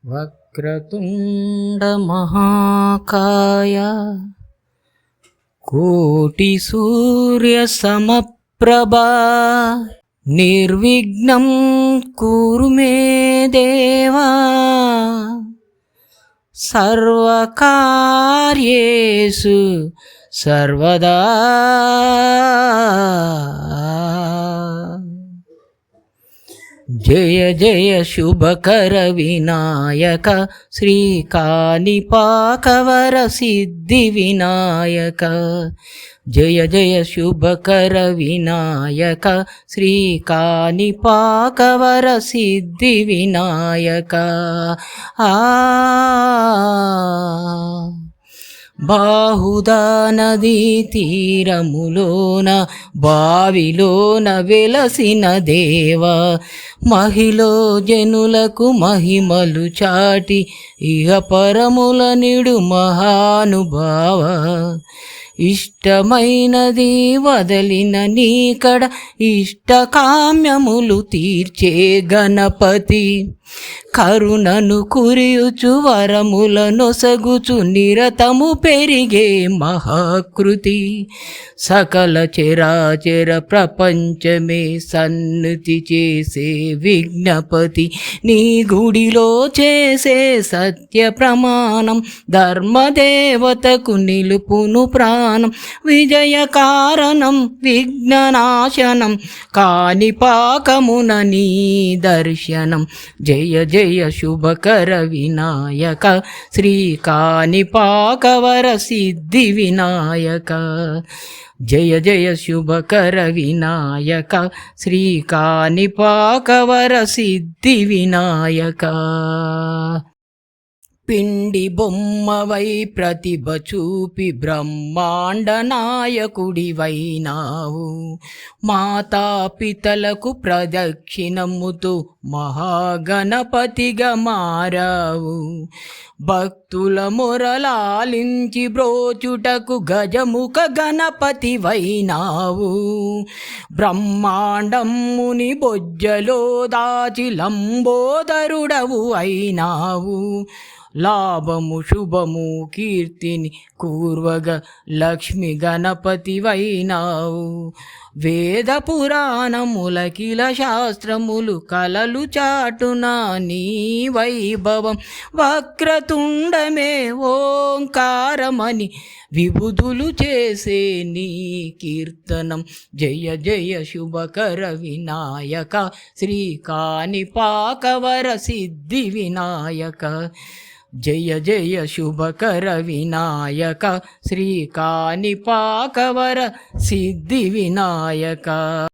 వక్రతుండ మహాకాయ కోటి సూర్య సమప్రభా నిర్విఘ్నం కురు మే దేవా సర్వకార్యేషు సర్వదా. జయ జయ శుభకర వినాయక శ్రీకాణిపాకవర సిద్ధి వినాయక. జయ జయ శుభకర వినాయక శ్రీకాణిపాకవర సిద్ధి వినాయక. బాహుదా నదీ తీరములోన బావిలోన వెలసిన దేవ, మహిలో జనులకు మహిమలు చాటి ఇహ పరముల నిడు మహానుభావ. ఇష్టమైనది వదలిన నీకడ ఇష్టకామ్యములు తీర్చే గణపతి, కరుణను కురియుచు వరముల నొసగుచు నిరతము పెరిగే మహాకృతి. సకల చరాచర ప్రపంచమే సన్నుతి చేసే విజ్ఞపతి, నీ గుడిలో చేసే సత్య ప్రమాణం ధర్మదేవతకు నిలుపును ప్రాణం. విజయ కారణం విఘ్ననాశనం కాణిపాకమున నీ దర్శనం. జయ జయ శుభకర వినాయక శ్రీకాణిపాకవర సిద్ధి వినాయక. జయ జయ శుభకర వినాయక శ్రీకాణిపాకవర సిద్ధి వినాయక. పిండి బొమ్మవై ప్రతిభ చూపి బ్రహ్మాండ నాయకుడివైనావు, మాతాపితలకు ప్రదక్షిణముతో మహాగణపతిగా మారావు. భక్తుల మొరలాలించి బ్రోచుటకు గజముఖ గణపతివైనావు. బ్రహ్మాండముని బొజ్జలో దాచి లంబోదరుడవు అయినావు. లాభము శుభము కీర్తిని కూర్వగ లక్ష్మి గణపతివైనావు. వేద పురాణములకిల శాస్త్రములు కలలు చాటున నీ వైభవం. వక్రతుండమే ఓంకారమని విభుదులు చేసే నీ కీర్తనం. జయ జయ శుభకర వినాయక శ్రీకాణిపాకవర సిద్ధి వినాయక. జయ జయ శుభకర వినాయక శ్రీకాణిపాకవర సిద్ధి వినాయక.